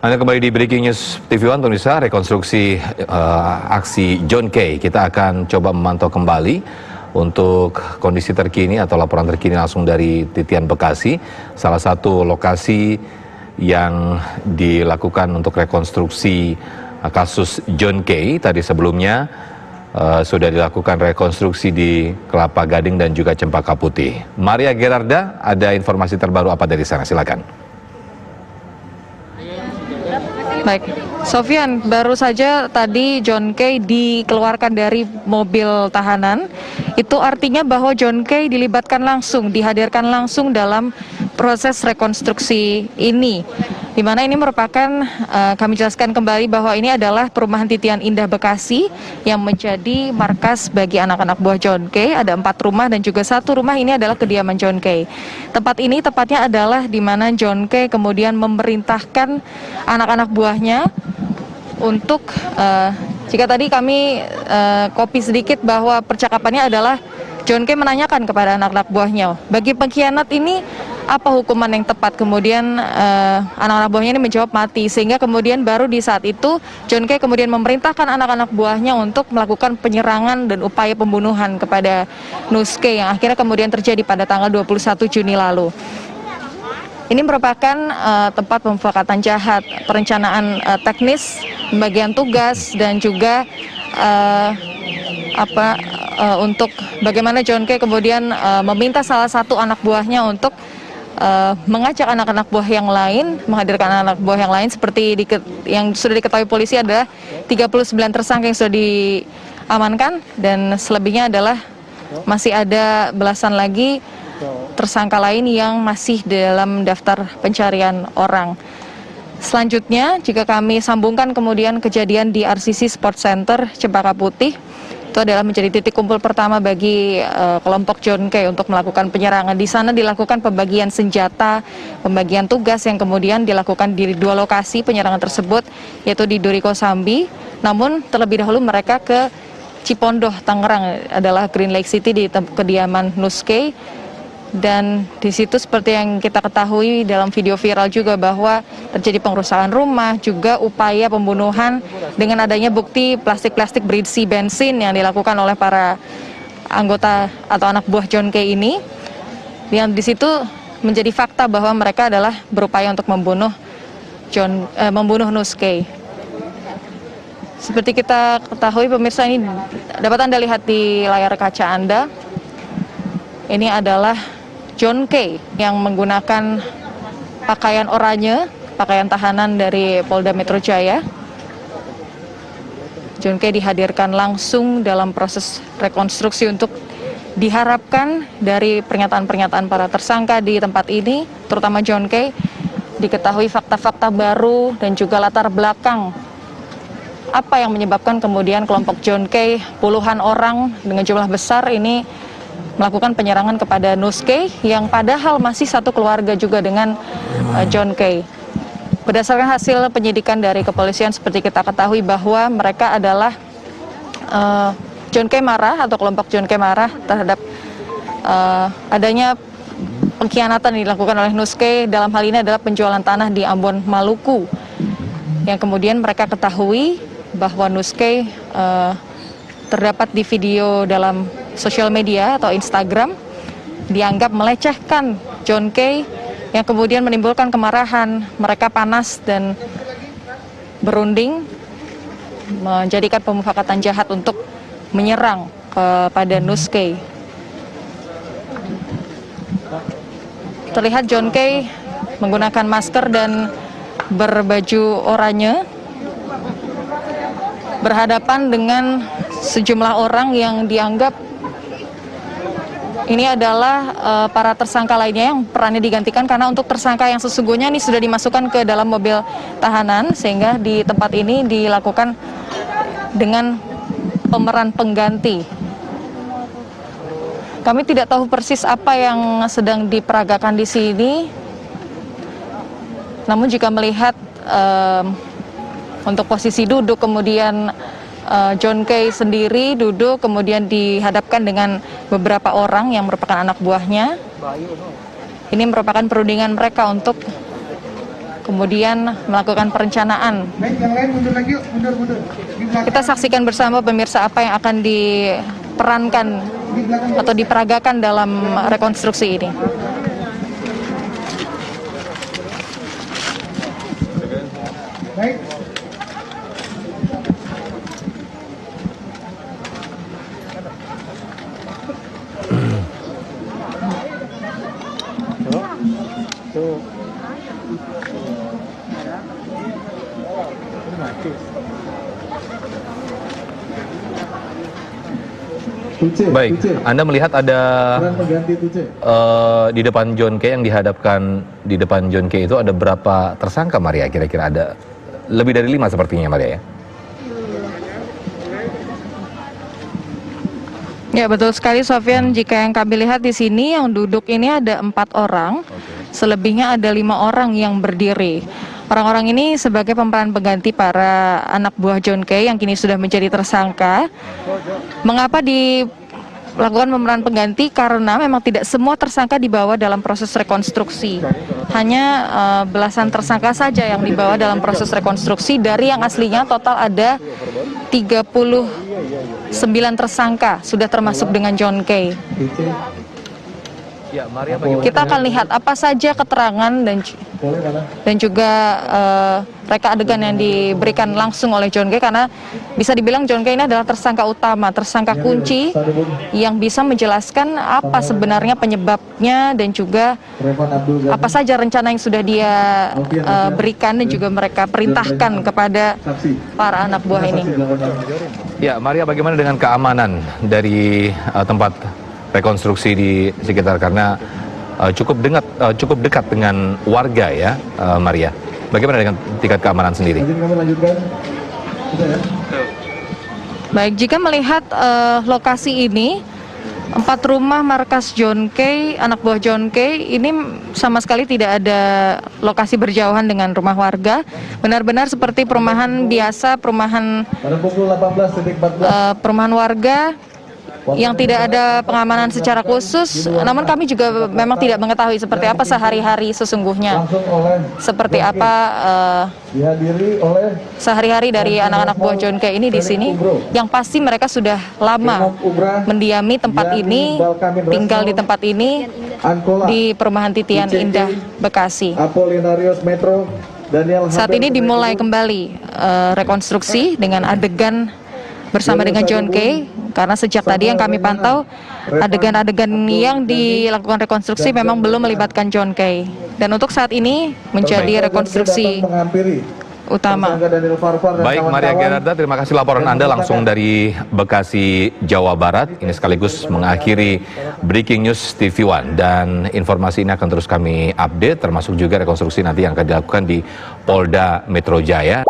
Anda kembali di Breaking News TV One, pemirsa. Rekonstruksi aksi John Kay. Kita akan coba memantau kembali untuk kondisi terkini atau laporan terkini langsung dari Titian Bekasi. Salah satu lokasi yang dilakukan untuk rekonstruksi kasus John Kay. Tadi sebelumnya sudah dilakukan rekonstruksi di Kelapa Gading dan juga Cempaka Putih. Maria Gerarda, ada informasi terbaru apa dari sana? Silakan. Baik, Sofyan, baru saja tadi John Kay dikeluarkan dari mobil tahanan. Itu artinya bahwa John Kay dilibatkan langsung, dihadirkan langsung dalam proses rekonstruksi ini. Di mana ini merupakan, kami jelaskan kembali bahwa ini adalah perumahan Titian Indah Bekasi yang menjadi markas bagi anak-anak buah John Kay. Ada 4 rumah dan juga 1 rumah ini adalah kediaman John Kay. Tempat ini tepatnya adalah di mana John Kay kemudian memerintahkan anak-anak buahnya untuk, jika tadi kami copy sedikit bahwa percakapannya adalah John Kay menanyakan kepada anak-anak buahnya, bagi pengkhianat ini apa hukuman yang tepat? Kemudian anak-anak buahnya ini menjawab mati, sehingga kemudian baru di saat itu John Kay kemudian memerintahkan anak-anak buahnya untuk melakukan penyerangan dan upaya pembunuhan kepada Nuske yang akhirnya kemudian terjadi pada tanggal 21 Juni lalu. Ini merupakan tempat pemufakatan jahat, perencanaan teknis, pembagian tugas, dan juga untuk bagaimana John Kay kemudian meminta salah satu anak buahnya untuk mengajak anak-anak buah yang lain, menghadirkan anak buah yang lain, seperti yang sudah diketahui polisi adalah 39 tersangka yang sudah diamankan, dan selebihnya adalah masih ada belasan lagi tersangka lain yang masih dalam daftar pencarian orang. Selanjutnya, jika kami sambungkan kemudian kejadian di RCC Sport Center Cempaka Putih, itu adalah menjadi titik kumpul pertama bagi kelompok John Kay untuk melakukan penyerangan. Di sana dilakukan pembagian senjata, pembagian tugas yang kemudian dilakukan di 2 lokasi penyerangan tersebut, yaitu di Duriko Sambi. Namun terlebih dahulu mereka ke Cipondoh, Tangerang, adalah Green Lake City di kediaman Nuske. Dan di situ seperti yang kita ketahui dalam video viral juga bahwa terjadi pengrusakan rumah, juga upaya pembunuhan dengan adanya bukti plastik-plastik berisi bensin yang dilakukan oleh para anggota atau anak buah John Kay ini. Yang di situ menjadi fakta bahwa mereka adalah berupaya untuk membunuh Nuske. Seperti kita ketahui pemirsa, ini dapat Anda lihat di layar kaca Anda. Ini adalah John Kay yang menggunakan pakaian oranye, pakaian tahanan dari Polda Metro Jaya. John Kay dihadirkan langsung dalam proses rekonstruksi untuk diharapkan dari pernyataan-pernyataan para tersangka di tempat ini, terutama John Kay, diketahui fakta-fakta baru dan juga latar belakang apa yang menyebabkan kemudian kelompok John Kay, puluhan orang dengan jumlah besar ini melakukan penyerangan kepada Nuske yang padahal masih satu keluarga juga dengan John Kay. Berdasarkan hasil penyidikan dari kepolisian, seperti kita ketahui bahwa mereka adalah John Kay marah atau kelompok John Kay marah terhadap adanya pengkhianatan yang dilakukan oleh Nuske. Dalam hal ini adalah penjualan tanah di Ambon, Maluku, yang kemudian mereka ketahui bahwa Nuske terdapat di video dalam sosial media atau Instagram dianggap melecehkan John Kay, yang kemudian menimbulkan kemarahan. Mereka panas dan berunding menjadikan pemufakatan jahat untuk menyerang kepada Nuske. Terlihat John Kay menggunakan masker dan berbaju oranye berhadapan dengan sejumlah orang yang dianggap ini adalah para tersangka lainnya yang perannya digantikan, karena untuk tersangka yang sesungguhnya ini sudah dimasukkan ke dalam mobil tahanan, sehingga di tempat ini dilakukan dengan pemeran pengganti. Kami tidak tahu persis apa yang sedang diperagakan di sini, namun jika melihat untuk posisi duduk, kemudian John Kay sendiri duduk, kemudian dihadapkan dengan beberapa orang yang merupakan anak buahnya. Ini merupakan perundingan mereka untuk kemudian melakukan perencanaan. Baik, yang lain mundur lagi yuk, mundur. Di belakang, Kita saksikan bersama pemirsa apa yang akan diperankan di belakang. atau diperagakan dalam rekonstruksi ini. Baik. Tuce, Baik, Tuce. Anda melihat ada Peran pengganti Tuce. di depan John Kay, yang dihadapkan di depan John Kay itu ada berapa tersangka, Maria? Kira-kira ada lebih dari 5 sepertinya, Maria, ya? Ya, betul sekali, Sofyan. Jika yang kami lihat di sini yang duduk ini ada 4 orang, selebihnya ada 5 orang yang berdiri. Orang-orang ini sebagai pemeran pengganti para anak buah John Kay yang kini sudah menjadi tersangka. Mengapa dilakukan pemeran pengganti? Karena memang tidak semua tersangka dibawa dalam proses rekonstruksi. Hanya belasan tersangka saja yang dibawa dalam proses rekonstruksi. Dari yang aslinya total ada 39 tersangka, sudah termasuk dengan John Kay. Tuce. Ya, Maria, bagaimana? Kita akan lihat apa saja keterangan Boleh mana? dan juga reka adegan yang diberikan langsung oleh John Kay, karena bisa dibilang John Kay ini adalah tersangka utama, tersangka kunci yang bisa menjelaskan apa sebenarnya penyebabnya dan juga Revan Abdul Ghani. apa saja rencana yang sudah dia berikan dan juga mereka perintahkan kepada Saksi. para anak buah ini. Ya, Maria, bagaimana dengan keamanan dari tempat rekonstruksi di sekitar, karena cukup dekat dengan warga, ya, Maria. Bagaimana dengan tingkat keamanan sendiri? Izin kami lanjutkan. Bisa ya? Baik, jika melihat lokasi ini, 4 rumah markas John Kay, anak buah John Kay, ini sama sekali tidak ada lokasi berjauhan dengan rumah warga. Benar-benar seperti perumahan biasa, perumahan Pada pukul 18.14. perumahan warga yang tidak ada pengamanan secara khusus. Namun kami juga memang tidak mengetahui seperti apa sehari-hari sesungguhnya, Langsung oleh seperti apa dihadiri oleh sehari-hari dari anak-anak buah John Kay ini di sini. Yang pasti mereka sudah lama mendiami tempat ini, tinggal di tempat ini, Ankola, di perumahan Titian Indah, Bekasi. Apolinarius Metro, Daniel Saat ini dimulai kembali rekonstruksi dengan adegan bersama dengan John Kay, karena sejak tadi yang kami pantau adegan-adegan yang dilakukan rekonstruksi memang belum melibatkan John Kay. Dan untuk saat ini menjadi rekonstruksi utama. Baik, Maria Gerarda, terima kasih laporan Anda langsung dari Bekasi, Jawa Barat. Ini sekaligus mengakhiri Breaking News TV One, dan informasi ini akan terus kami update, termasuk juga rekonstruksi nanti yang akan dilakukan di Polda Metro Jaya.